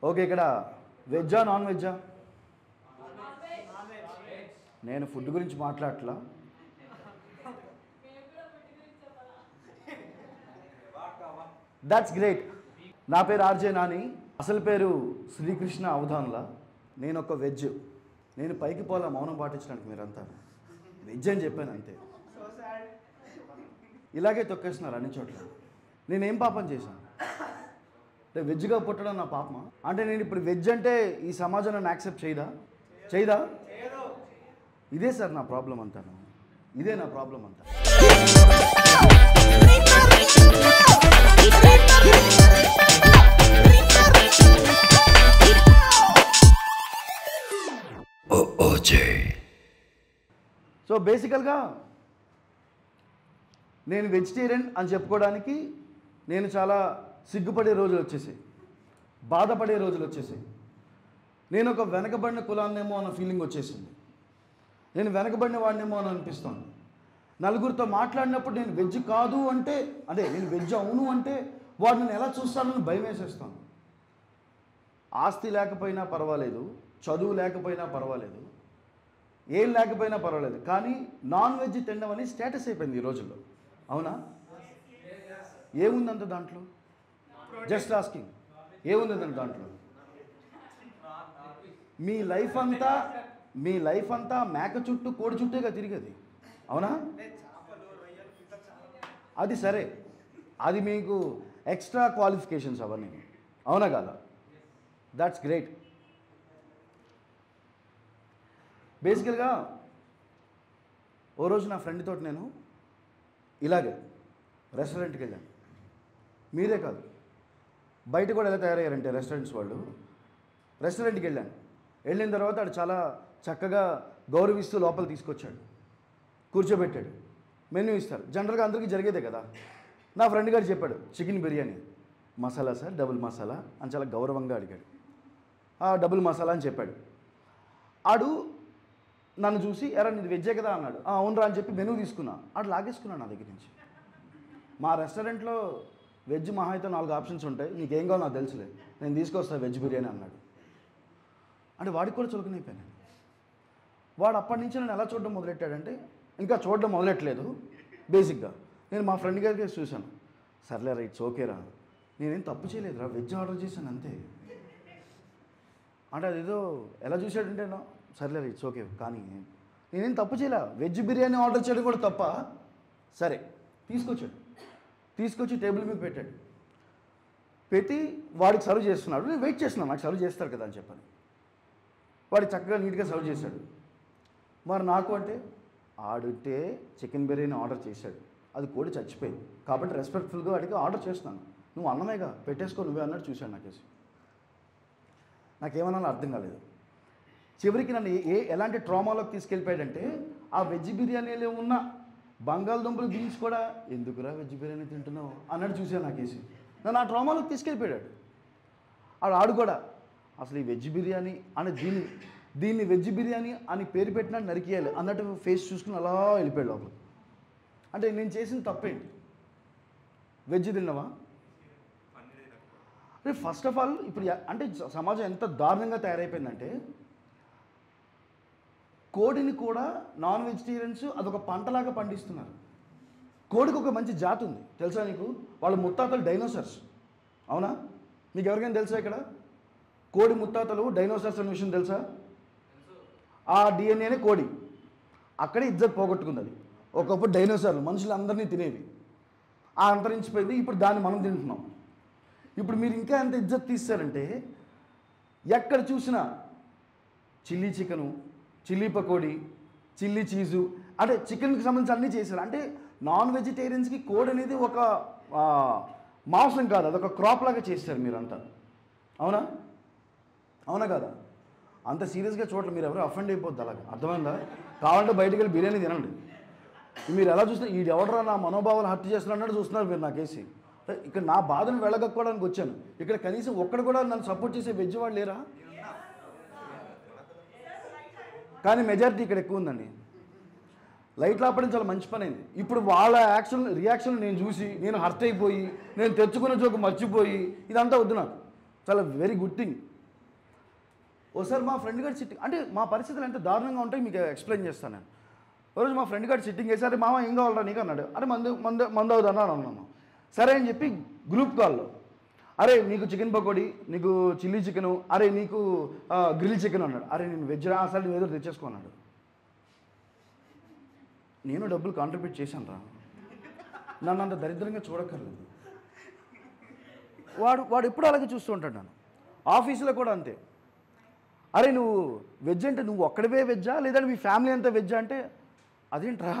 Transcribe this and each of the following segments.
Okay, ఇక్కడ వెజ్జా non వెజ్జా? నేను food గురించి మాట్లాడట్లా. That's great. నా పేరు ఆర్జే నాని, అసలు పేరు శ్రీకృష్ణ అవధాన్లా. నేను ఒక వెజ్. నేను పైకి పోలా మౌనం పాటించడానికి, మీరంతా వెజ్ అని చెప్పాను అంతే. ఇలాగే తొక్కేస్తున్నారు అన్ని చోట్ల. నేనేం పాపం చేశాను? అంటే వెజ్గా పుట్టడం నా పాపమా? అంటే నేను ఇప్పుడు వెజ్ అంటే ఈ సమాజం నన్ను యాక్సెప్ట్ చేయదా? ఇదే సార్ నా ప్రాబ్లం అంతా. ఇదే నా ప్రాబ్లం అంతా. సో బేసికల్గా నేను వెజిటేరియన్ అని చెప్పుకోవడానికి నేను చాలా సిగ్గుపడే రోజులు వచ్చేసాయి, బాధపడే రోజులు వచ్చేసాయి. నేను ఒక వెనకబడిన కులాన్నేమో అన్న ఫీలింగ్ వచ్చేసింది. నేను వెనకబడిన వాడినేమో అని అనిపిస్తుంది. నలుగురితో మాట్లాడినప్పుడు నేను వెజ్ కాదు అంటే, అదే నేను వెజ్ అవును అంటే వాడు నేను ఎలా చూస్తానని భయం వేసేస్తాను. ఆస్తి లేకపోయినా పర్వాలేదు, చదువు లేకపోయినా పర్వాలేదు, ఏం లేకపోయినా పర్వాలేదు, కానీ నాన్ వెజ్ తినడం అనేది స్టేటస్ అయిపోయింది ఈ రోజుల్లో. అవునా? ఏముందంత దాంట్లో? జస్ట్ ఆస్కింగ్, ఏముందంత దాంట్లో? మీ లైఫ్ అంతా మేక చుట్టూ కోడి చుట్టేగా తిరిగేది. అవునా? అది సరే, అది మీకు ఎక్స్ట్రా క్వాలిఫికేషన్స్ అవన్నీ. అవునా కదా? That's great. బేసికల్గా ఓ రోజు నా ఫ్రెండ్ తోటి నేను ఇలాగే రెస్టారెంట్కి వెళ్ళాను. మీరే కాదు, బయట కూడా ఎలా తయారయ్యారంటే రెస్టారెంట్స్ వాళ్ళు. రెస్టారెంట్కి వెళ్ళిన తర్వాత వాడు చాలా చక్కగా గౌరవిస్తూ లోపల తీసుకొచ్చాడు, కూర్చోబెట్టాడు, మెనూ ఇస్తారు. జనరల్గా అందరికీ జరిగేదే కదా. నా ఫ్రెండ్ గారు చెప్పాడు, chicken biryani masala sir, double masala అని చాలా గౌరవంగా అడిగాడు. డబుల్ మసాలా అని చెప్పాడు. ఆడు నన్ను చూసి, ఎరా నీది వెజ్జే కదా అన్నాడు. అవునరా అని చెప్పి మెనూ తీసుకున్నా. ఆడు లాగేసుకున్నాను నా దగ్గర నుంచి. మా రెస్టారెంట్లో వెజ్ మహా అయితే 4 ఆప్షన్స్ ఉంటాయి, నీకేం కావాలో నాకు తెలుసులే, నేను తీసుకొస్తాను వెజ్ బిర్యానీ అన్నాడు. అంటే వాడికి కూడా చులకనైపోయాను. వాడు అప్పటి నుంచి నన్ను ఎలా చూడడం మొదలెట్టాడంటే, ఇంకా చూడడం మొదలెట్టలేదు. బేసిక్గా నేను మా ఫ్రెండ్ గారికి చూశాను. సర్లేరా, ఇట్స్ ఓకేరా, నేనేం తప్పు చేయలేదురా, వెజ్ ఆర్డర్ చేశాను అంతే. అంటే అదేదో ఎలా చూశాడంటే, సర్లేరా ఇట్స్ ఓకే, కానీ నేనేం తప్పు చేయలే, వెజ్ బిర్యానీ ఆర్డర్ చేయడం కూడా తప్ప. సరే తీసుకొచ్చి టేబుల్ మీద పెట్టాడు. పెట్టి వాడికి సర్వ్ చేస్తున్నాడు. నేను వెయిట్ చేస్తున్నాను, నాకు సర్వ్ చేస్తారు కదా అని చెప్పాను. వాడు చక్కగా నీట్గా సర్వ్ చేశాడు. మరి నాకు అంటే, ఆడితే చికెన్ బిర్యానీ ఆర్డర్ చేశాడు, అది కోడి చచ్చిపోయింది కాబట్టి రెస్పెక్ట్ఫుల్గా వాడికి ఆర్డర్ చేస్తున్నాను. నువ్వు అన్నమేగా, పెట్టేసుకో నువ్వే అన్నట్టు చూశాడు నాకేసి. నాకేమన్నా అర్థం కాలేదు. చివరికి నన్ను ఎలాంటి ట్రామాలోకి తీసుకెళ్ళిపోయాడంటే, ఆ వెజ్ బిర్యానీలో ఉన్న బంగాళదుంపలు బీన్స్ కూడా ఎందుకురా వెజ్ బిర్యానీ తింటున్నావు అన్నట్టు చూశాను నాకేసి. నన్ను ఆ ట్రామాలోకి తీసుకెళ్ళిపోయాడు. ఆడు కూడా అసలు ఈ వెజ్ బిర్యానీ అని దీన్ని వెజ్ బిర్యానీ అని పేరు పెట్టినట్టు నరికేయాలి అన్నట్టు ఫేస్ చూసుకుని అలా వెళ్ళిపోయాడు లోపల. అంటే నేను చేసిన తప్పేంటి? వెజ్ తిన్నావా? అంటే ఫస్ట్ ఆఫ్ ఆల్ ఇప్పుడు అంటే సమాజం ఎంత దారుణంగా తయారైపోయిందంటే, కోడిని కూడా నాన్ వెజిటేరియన్స్ అదొక పంటలాగా పండిస్తున్నారు. కోడికి ఒక మంచి జాతి ఉంది తెలుసా నీకు? వాళ్ళ ముత్తాతలు డైనోసార్స్. అవునా? మీకు ఎవరికైనా తెలుసా ఇక్కడ? కోడి ముత్తాతలు డైనోసార్స్ అనే విషయం తెలుసా? ఆ డిఎన్ఏనే కోడి. అక్కడే ఇజ్జత్ పోగొట్టుకుంది అది. ఒకప్పుడు డైనోసార్లు మనుషులందరినీ తినేవి, ఆ అంతరించిపోయింది. ఇప్పుడు దాన్ని మనం తింటున్నాం. ఇప్పుడు మీరు ఇంకా ఎంత ఇజ్జత్ తీస్తారంటే, ఎక్కడ చూసినా chilli chicken, chilli pakodi, chilli cheese, అంటే చికెన్కి సంబంధించి అన్నీ చేశారు. అంటే నాన్ వెజిటేరియన్స్కి కోడి అనేది ఒక మాంసం కాదు, అదొక క్రాప్ లాగా చేస్తారు మీరంతా. అవునా కదా? అంత సీరియస్గా చూడలేదు. మీరు ఎవరు అఫెండ్ అయిపోద్ది అలాగా, అర్థమైందా? కావాలంటే బయటికి వెళ్ళి బిర్యానీ తినండి. మీరు ఎలా చూసినా ఈ ఎవడరా నా మనోభావాలు హత్య చేస్తున్నట్టు చూస్తున్నారు మీరు నాకేసి. ఇక్కడ నా బాధను వెళ్ళగక్కోవడానికి వచ్చాను. ఇక్కడ కనీసం ఒక్కడు కూడా నన్ను సపోర్ట్ చేసే వెజ్ వాళ్ళు లేరా? కానీ మెజారిటీ ఇక్కడ ఎక్కువ ఉందండి. లైట్లు ఆపడం చాలా మంచి పని అయింది. ఇప్పుడు వాళ్ళ రియాక్షన్ నేను చూసి నేను హర్ట్ అయిపోయి, నేను తెచ్చుకున్న జోకు మర్చిపోయి, ఇదంతా వద్దు నాకు. చాలా వెరీ గుడ్ థింగ్. ఓసారి మా ఫ్రెండ్ గారు సిట్టింగ్, అంటే మా పరిస్థితులు ఎంత దారుణంగా ఉంటాయి మీకు ఎక్స్ప్లెయిన్ చేస్తాను నేను. రోజు మా ఫ్రెండ్ గారు సిట్టింగ్ వేసి, అరే మామ ఏం కావాలరా నీకు అన్నాడు. అరే మందు అవుదన్నా అని అన్నాము. సరే అని చెప్పి గ్రూప్ కాల్లో, అరే నీకు చికెన్ పకోడీ, నీకు చిల్లీ చికెను, అరే నీకు గ్రిల్ చికెన్ అన్నాడు. అరే నేను వెజ్ రా, అసలు నేను ఏదో తెచ్చేసుకో అన్నాడు. నేను డబ్బులు కాంట్రిబ్యూట్ చేశాను రా, నన్ను అంత దరిద్రంగా చూడక్కర్లేదు. వాడు ఎప్పుడు అలాగే చూస్తూ ఉంటాడు నన్ను. ఆఫీసులో కూడా అంతే, అరే నువ్వు వెజ్ అంటే నువ్వు ఒక్కడివే వెజ్జా లేదంటే మీ ఫ్యామిలీ అంతా వెజ్జా అంటే, అదేంట్రా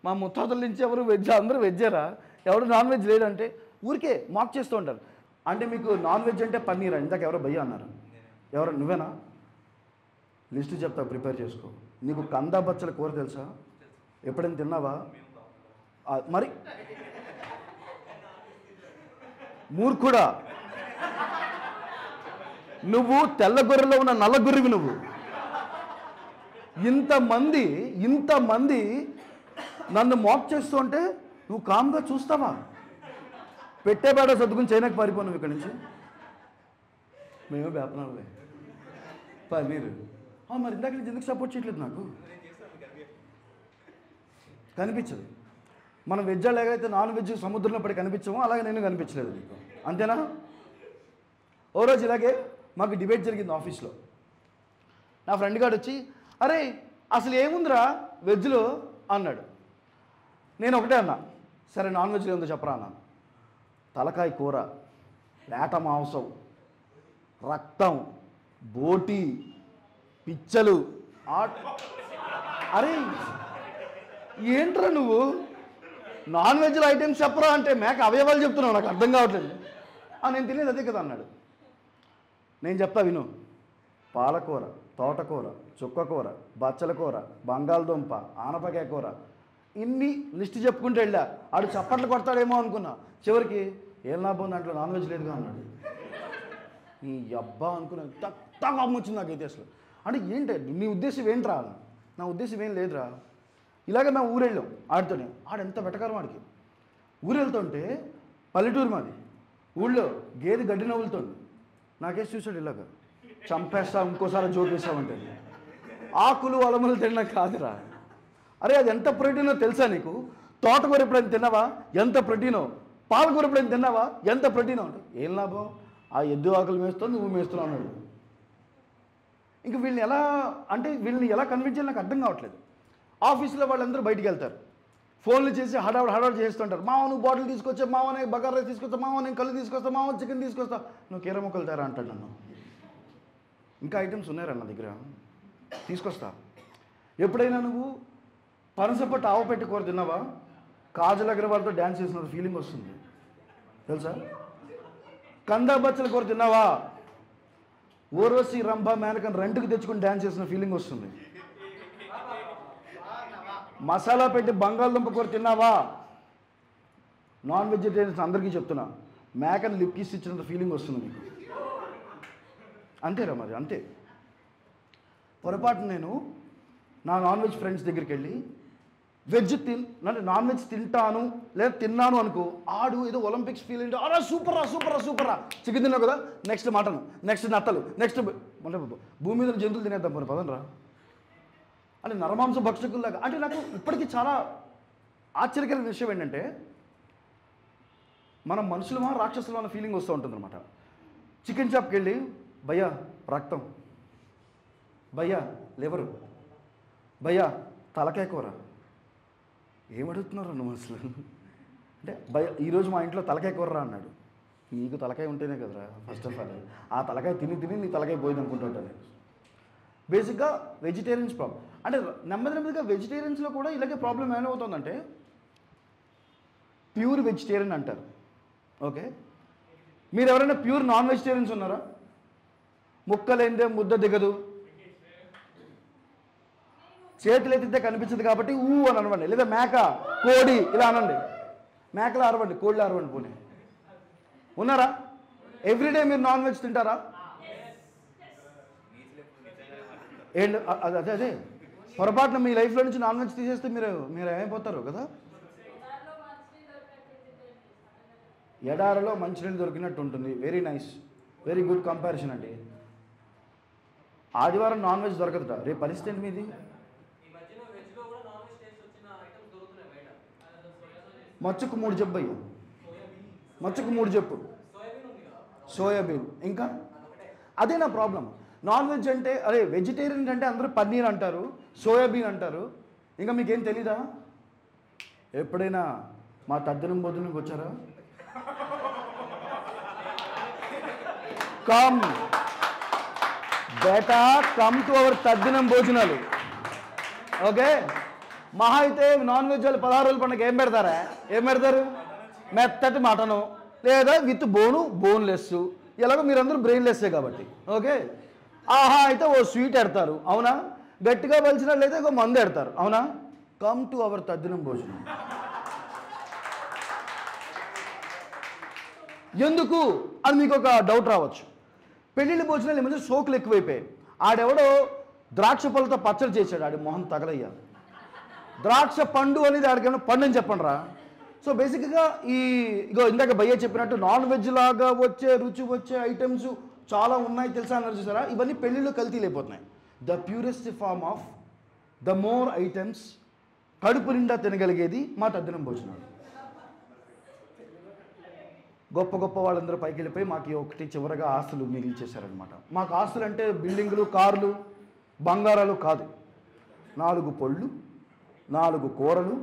మా ముత్తాతల నుంచి ఎవరు వెజ్, అందరూ వెజ్జేరా, ఎవరు నాన్ వెజ్ లేదంటే ఊరికే మాక్ చేస్తూ ఉంటారు. అంటే మీకు నాన్ వెజ్ అంటే పన్నీరా, ఇందాక ఎవరో భయ్య అన్నారు, ఎవరు నువ్వేనా? లిస్ట్ చెప్తా, ప్రిపేర్ చేసుకో. నీకు కందా బచ్చల కూర తెలుసా? ఎప్పుడైనా తిన్నావా? మరి మూర్ఖుడా, నువ్వు తెల్ల గొర్రెలో ఉన్న నల్ల గొర్రెవి. నువ్వు ఇంతమంది నన్ను మాక్ చేస్తూ ఉంటే నువ్వు కామ్గా చూస్తావా? పెట్టే బేడ సర్దుకుని చైనాకి పారిపోను ఇక్కడి నుంచి. మేమే వేపనాలే పన్నీరు. మరి ఇందాక నుంచి ఎందుకు సపోర్ట్ చేయట్లేదు? నాకు కనిపించదు. మనం వెజ్ ఎలాగైతే నాన్ వెజ్ సముద్రంలో పడి కనిపించామో అలాగే నేను కనిపించలేదు నీకు, అంతేనా? ఓ రోజు ఇలాగే మాకు డిబేట్ జరిగింది ఆఫీస్లో. నా ఫ్రెండ్ గారు వచ్చి, అరే అసలు ఏముందిరా వెజ్లో అన్నాడు. నేను ఒకటే అన్నా, సరే నాన్ వెజ్లో ఉందో చెప్పరా అన్నాను. తలకాయ కూర, లేట మాంసం, రక్తం, బోటి, పిచ్చలు. అరే ఏంట్రా నువ్వు నాన్ వెజ్లో ఐటమ్స్ చెప్పరా అంటే మేక అవయవాలు చెప్తున్నావు, నాకు అర్థం కావట్లేదు. నేను తినేది అదే కదా అన్నాడు. నేను చెప్తా విను, పాలకూర, తోటకూర, చుక్కకూర, బచ్చల కూర, బంగాళదుంప, ఆనపకాయ కూర, ఇన్ని లిస్ట్ చెప్పుకుంటూ వెళ్ళా. ఆడు చప్పట్లు కొడతాడేమో అనుకున్నా. చివరికి ఏం లాభం దాంట్లో నాన్ వెజ్ లేదుగా అన్నాడు. నీ అబ్బా అనుకున్నా, తక్కువ కోపం వచ్చింది నాకైతే అసలు. అంటే ఏంటి నీ ఉద్దేశం ఏంట్రా? నా ఉద్దేశం ఏం లేదురా. ఇలాగే మేము ఊరెళ్ళాం ఆడితోనే. ఆడెంత వెటకారం ఆడికి. ఊరు వెళ్తుంటే పల్లెటూరు మాది, ఊళ్ళో గేదె గడ్డి నవ్వులుతోంది. నాకేసి చూసాడు ఇలాగ, చంపేస్తా ఇంకోసారి జోటు వేసామంటే. ఆకులు అలమలు తినడం కాదురా. అరే అది ఎంత ప్రోటీనో తెలుసా నీకు? తోటకూర ఎప్పుడైనా తిన్నావా? ఎంత ప్రోటీనో. పాలకూర ఎప్పుడైనా తిన్నావా? ఎంత ప్రోటీనో. అంటే ఏం లాభం, ఆ ఎద్దు ఆకులు మేస్తావు, నువ్వు మేస్తున్నావు అన్నాడు. ఇంక వీళ్ళని ఎలా కన్విన్స్ చేయాలి నాకు అర్థం కావట్లేదు. ఆఫీసులో వాళ్ళందరూ బయటికి వెళ్తారు, ఫోన్లు చేసి హడావుడు చేస్తుంటారు. మావ నువ్వు బాటిల్ తీసుకొచ్చా, మావనే బగారా రైస్ తీసుకొస్తా, మావ నేను కళ్ళు తీసుకొస్తా, మావ చికెన్ తీసుకొస్తా. నువ్వు కీర మొక్కలు తేరా అంటాడు నన్ను. ఇంకా ఐటమ్స్ ఉన్నారా నా దగ్గర, తీసుకొస్తా. ఎప్పుడైనా నువ్వు పనసపట్టు ఆవపెట్టి కూర తిన్నావా? కాజల్ అగర్వాల్తో డ్యాన్స్ చేసిన ఫీలింగ్ వస్తుంది తెలుసా? కందా బచ్చల కూర తిన్నావా? ఓర్వశి రంభ మేనకన్ రెంట్కి తెచ్చుకుని డ్యాన్స్ చేసిన ఫీలింగ్ వస్తుంది. మసాలా పెట్టి బంగాళదుంప కూర తిన్నావా? నాన్ వెజిటేరియన్స్ అందరికీ చెప్తున్నా, మేకని లిప్ కిస్ ఇచ్చినంత ఫీలింగ్ వస్తుంది మీకు. అంతేరా మరి, అంతే. పొరపాటు నేను నా నాన్ వెజ్ ఫ్రెండ్స్ దగ్గరికి వెళ్ళి నాన్ వెజ్ తింటాను లేదా తిన్నాను అనుకో, ఆడు ఏదో ఒలింపిక్స్ ఫీల్ అయ్యి అలా సూపర్రా చికెన్ తిన్నావు కదా, నెక్స్ట్ మటన్, నెక్స్ట్ నత్తలు, నెక్స్ట్ అంటే భూమి మీద జంతువులు తినేద్దాం మరి పదనరా అంటే నరమాంస భక్షకుల్లాగా. అంటే నాకు ఇప్పటికీ చాలా ఆశ్చర్యకరమైన విషయం ఏంటంటే, మనం మనుషులమా రాక్షసులు అన్న ఫీలింగ్ వస్తూ ఉంటుంది అనమాట. చికెన్ షాప్కి వెళ్ళి భయ్యా రక్తం, భయ్యా లివరు, భయ్యా తలకాయ కూర, ఏమడుగుతున్నారు నువ్వు అసలు అంటే భయ్యా ఈరోజు మా ఇంట్లో తలకాయ కూరరా అన్నాడు. నీకు తలకాయ ఉంటేనే కదరా ఫస్ట్ ఆఫ్ ఆల్, ఆ తలకాయ తిని నీ తలకాయ పోయింది అనుకుంటుంటాను. బేసిక్గా వెజిటేరియన్స్ ప్రాబ్లం అంటే నెమ్మదిగా వెజిటేరియన్స్లో కూడా ఇలాగే ప్రాబ్లం ఏమవుతుందంటే, ప్యూర్ వెజిటేరియన్ అంటారు. ఓకే, మీరు ఎవరైనా ప్యూర్ నాన్ వెజిటేరియన్స్ ఉన్నారా? ముక్కలేందే ముద్ద దిగదు, చేతులు ఎత్తితే కనిపించదు కాబట్టి ఊ అని అనవండి, లేదా మేక కోడి ఇలా అనండి. మేకలు అరవండి, కోళ్ళు అరవండి. పోనీ ఉన్నారా? ఎవ్రీడే మీరు నాన్ వెజ్ తింటారా? ఏంటి అదే పొరపాటున మీ లైఫ్లో నుంచి నాన్ వెజ్ తీసేస్తే మీరు ఏమైపోతారు కదా. ఎడారిలో మంచినీళ్ళు దొరికినట్టు ఉంటుంది. Very nice, very good comparison అండి. ఆదివారం నాన్ వెజ్ దొరకదుట, రేపు పరిస్థితి ఏంటి మీది? మచ్చుకు 3 చెప్పు అయ్యా, మచ్చుకు 3 చెప్పు. సోయాబీన్, ఇంకా అదే నా ప్రాబ్లం. నాన్ వెజ్ అంటే అరే వెజిటేరియన్ అంటే అందరూ పన్నీర్ అంటారు, సోయాబీన్ అంటారు, ఇంకా మీకేం తెలీదా? ఎప్పుడైనా మా తద్దినం భోజనంకి వచ్చారా? Come beta, come to our తద్దినం భోజనాలు. ఓకే, మహా అయితే నాన్ వెజ్ వాళ్ళు 16 రోజుల పండుగ ఏం పెడతారా? ఏం పెడతారు? మెత్తటి మటను లేదా విత్ బోన్లెస్. ఎలాగో మీరందరూ బ్రెయిన్లెస్సే కాబట్టి. ఓకే, ఆహా అయితే ఓ స్వీట్ ఎడతారు, అవునా? గట్టిగా పలిచినట్లయితే ఒక మందు ఎడతారు, అవునా? కమ్ టు అవర్ తద్దినం భోజనం. ఎందుకు అని మీకు ఒక డౌట్ రావచ్చు. పెళ్ళిళ్ళ భోజనాలు ఈ మధ్య సోకులు ఎక్కువైపోయాయి. ఆడెవడో ద్రాక్ష పళ్ళతో పచ్చడి చేశాడు, ఆడి మొహం తగలయ్యా. ద్రాక్ష పండు అనేది ఆడికేమైనా పండు అని చెప్పండి రా. సో బేసిక్గా ఇగో ఇందాక భయ్య చెప్పినట్టు నాన్ వెజ్ లాగా వచ్చే రుచి వచ్చే ఐటమ్స్ చాలా ఉన్నాయి తెలుసా అన్నారు చూసారా? ఇవన్నీ పెళ్ళిళ్ళు కల్తీలు అయిపోతున్నాయి. The purest form of the more items, కడుపు నిండా తినగలిగేది మా తద్దినం భోజనాలు. గొప్ప గొప్ప వాళ్ళందరూ పైకి వెళ్ళిపోయి మాకు ఒకటి చివరగా ఆస్తులు మిగిల్చేశారనమాట. మాకు ఆస్తులు అంటే బిల్డింగులు, కార్లు, బంగారాలు కాదు. 4 పళ్ళు, 4 కూరలు,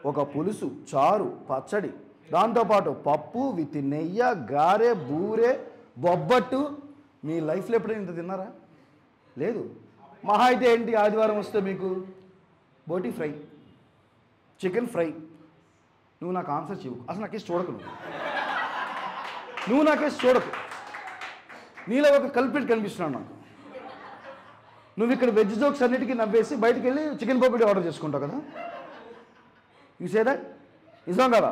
ఒక పులుసు, చారు, పచ్చడి, దాంతోపాటు పప్పు విత్ నెయ్యి, గారె, బూరె, బొబ్బట్టు. మీ లైఫ్లో ఎప్పుడైనా ఇంత తిన్నారా? లేదు. మహా అయితే ఏంటి, ఆదివారం వస్తే మీకు బోటి ఫ్రై, చికెన్ ఫ్రై. నువ్వు నాకు ఆన్సర్ చేయకు, అసలు నాకేసి చూడకు, నువ్వు నాకేసి చూడకు. నీలో ఒక కల్పిట్ కనిపిస్తున్నాను నాకు. నువ్వు ఇక్కడ వెజ్ జోక్స్ అన్నిటికీ నవ్వేసి బయటికి వెళ్ళి చికెన్ పకోడీ ఆర్డర్ చేసుకుంటావు కదా. యూ సే దట్, నిజం కదా?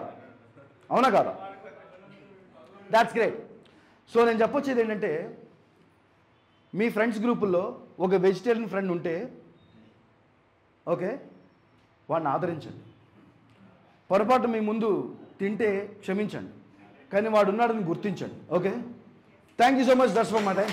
అవునా కాదా? That's great. సో నేను చెప్పొచ్చేది ఏంటంటే, మీ ఫ్రెండ్స్ గ్రూపుల్లో ఒక వెజిటేరియన్ ఫ్రెండ్ ఉంటే ఓకే, వాడిని ఆదరించండి. పొరపాటు మీ ముందు తింటే క్షమించండి, కానీ వాడు ఉన్నాడని గుర్తించండి. Okay, thank you so much. That's for my time.